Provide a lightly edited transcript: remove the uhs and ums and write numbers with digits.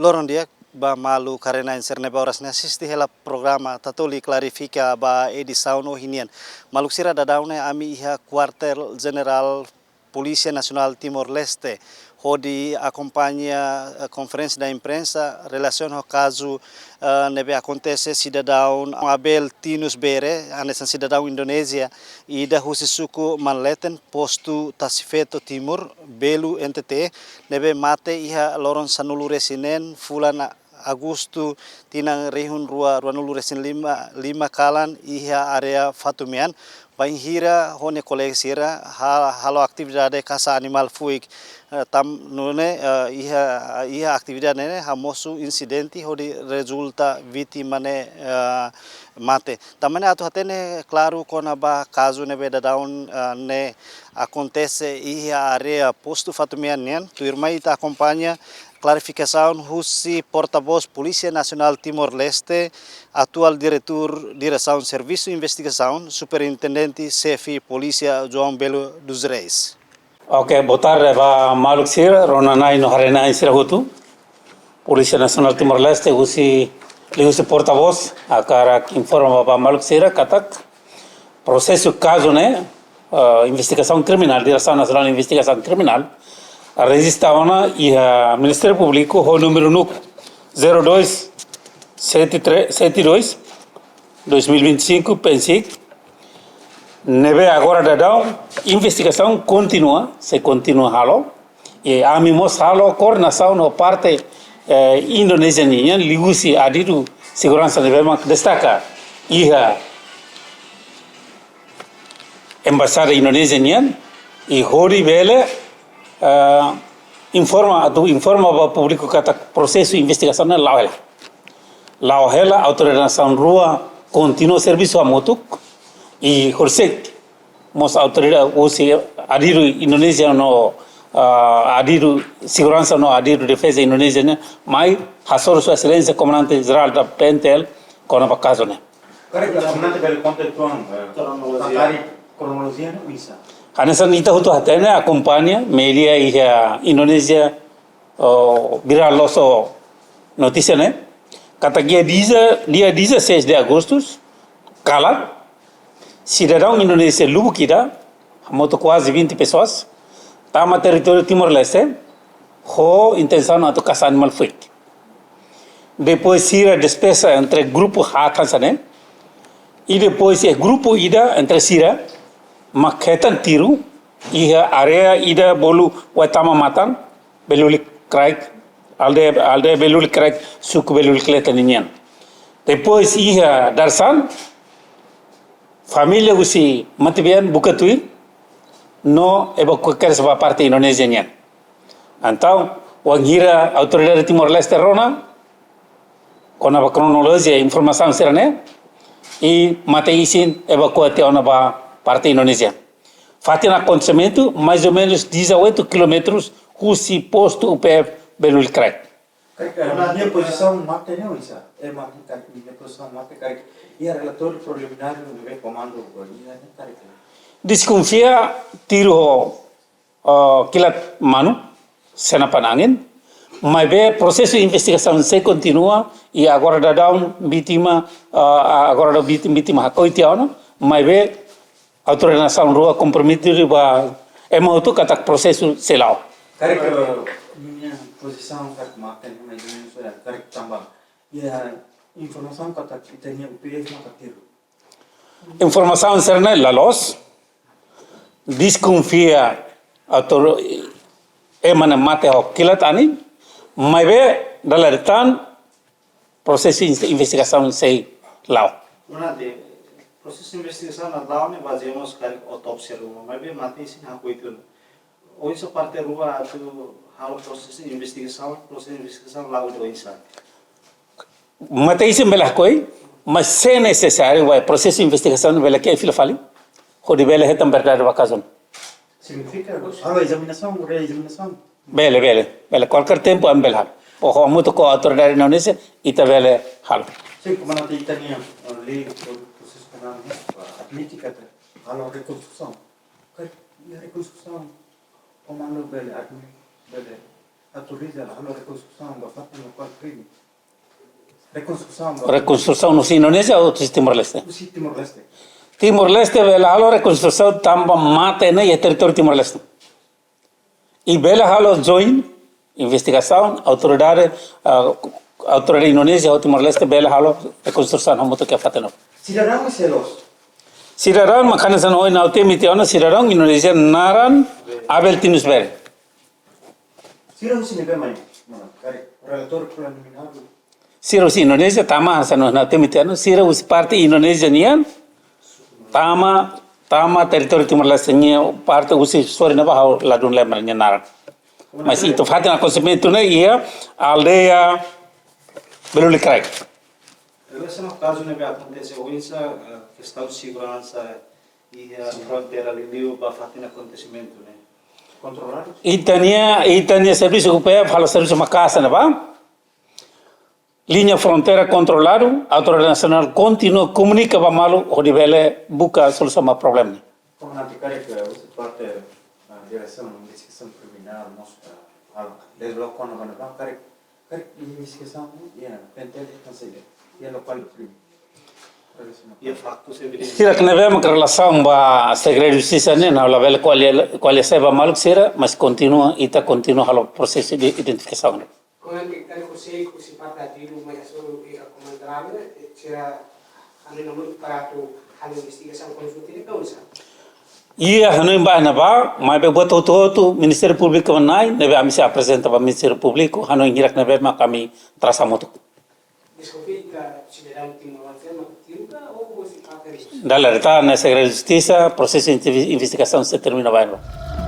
Loron dia ba malu karena inserne ba orasnya assisti hela programa tatoli klarifica ba edição no hinian. Maluk sira dadaune ami iha quartel general Polícia Nacional Timor-Leste, onde acompanha a conferência da imprensa relação ao caso nebe acontece cidadão Abel Tinus Bere, anesan cidadão Indonésia, e da suku Manleten posto Tasifeto Timur, Belu NTT, nebe mate iha loron sanulu resinen fulan Agosto tinang rehun rua nulu resin lima kalan iha area Fatumian. Banhira hone colega sira halo atividade caça animal fuik tam nune iha atividade nene hamosu incidente hodi resulta vítima ne mate tamane atu hatene claro kona ba caso ne beda down ne acontece iha area posto Fatumian nen tu irmã ita acompanha clarificação Russi porta-voz Polícia Nacional Timor-Leste, atual direção Serviço de Investigação, Superintendente CFI Polícia João Belo dos Reis. Ok, boa tarde, Maluk Sira, Ronanai no Harenai Sirahutu, Polícia Nacional Timor-Leste, Russi porta-voz, a cara que informa para Maluk Sira, Katak, processo caso, né? Investigação criminal, Direção Nacional de Investigação Criminal, a registrava e o Ministério Público o número 0272 2025 pensei neve agora da investigação se continua halo e a mimos halo coordenação no parte indonesiana ligusi adido segurança neve destaca a embaixada indonesiana e hori vele informa para o público que o processo de investigação é lá a autoridade rua continua o serviço a motuk e horsek mos autoridade usi adiru Indonesia no adiru segurança no adiru defesa Indonesia né mas hasor sua excelência comandante geral da PNTL com a caso né comandante pelo contexto cronologia não isso Anesan ita hutu hatene acompanha media iha Indonesia viral loso notícia né kata dia 16 de agosto kala cidadão Indonesia lubu kita moto quase 20 pessoas tama território Timor-Leste ho intenção atau caça animal fuik depois sira despesa entre grupo hatan né e depois grupo ida entre sira maketan tiru iha area ida bolu watama matan belulik craik alde belulik craik suku belulik letanian depois iha darsan família usi matibian bukatui no evacuar sebuah parte Indonesia nian então wangira autoridade Timor-Leste rona kona ba kronologia informação serane e mate isin evacuate ona ba parte Indonesia. Fatina acontecimento mais ou menos 18 quilômetros Russi posto o pé Belul Crack. Na minha posição mate não isso. É mate minha posição mate cai. E a relatório preliminar do comando Desconfia tiro kilat manu cena panangin. Mas bem processo de investigação se continua e agora da down vítima agora da vítima coitiano mas bem autoridade nasional rua comprometido ba tu kata prosesu selau. Karek minha posição kat makan mais ou menos era karek tambah. Ya informação kata kita ni UPF maka tiru. Informação serna lalos desconfia autor emana mate ho kilat ani mas be dalam prosesso de investigação se lau. Proses investigação na daune fazemos cari otopsia rumah, mas bem mati sim aku itu. Hoje parte rua tu halo proses investigação lá o isso. Mati sim belah koi, mas se necessário vai processo de investigação bela que fila fali, hodi bela hetam verdade vacazon. Significa halo examinação, Bela qualquer tempo am bela. O muito com a autoridade Indonésia ita bela halo. Sim, comandante itania ali admitir que a reconstrução, a reconstrução, comando bele, atualiza a reconstrução da FATA no qual crime. Reconstrução da Reconstrução no Indonésia ou Timor-Leste? o Timor-Leste. Timor-Leste bela halo reconstrução tamba mata na e território Timor-Leste. E bela halo join investigação autoridade Indonésia ou Timor-Leste bela halo reconstrução hamo to que fateno. Cidadão e selos. Siraran makana san oi naute mitiona Siraran Indonesia naran Abel Tinusber. Sira o sinebe mai. Kare relator preliminar. Sira usi Indonesia tama san naute mitiona Sira usi parte Indonesia nian tama território Timor-Leste nia parte usi sori na bahau ladun lemar nia naran. Mas itu fatena conhecimento né ia aldeia Beluli Craig. Esse é o caso que aconteceu hoje, essa questão de segurança e a fronteira ali para fazer acontecimento, né? Controlado. Itania serviço que pega fala serviço uma casa, né, ba? Linha fronteira controlado, a autoridade nacional continua comunica para malo o nível busca solução para problema. Como na ticare que você parte na direção de investigação criminal, mostra desloca na banda, kare investigação e a pentele cancelha. E a local do crime. E a factos evidentes. Sira que neve uma relação ba segredo de justiça né, na level qual é saiba malo que será, mas continua o processo de identificação. Quando ele consegue se partir do mais a comandar, será a muito para a investigação conjunta causa. E a Hanoi na ba, mas be botou todo Ministério Público nai, neve a me se apresenta para o Ministério Público, Hanoi irak neve ma kami traçamos. Desconfia que se dará Timor-Leste ou se parte Dalla realtà, nella segreto di giustizia, il processo di investigazione si termina bene.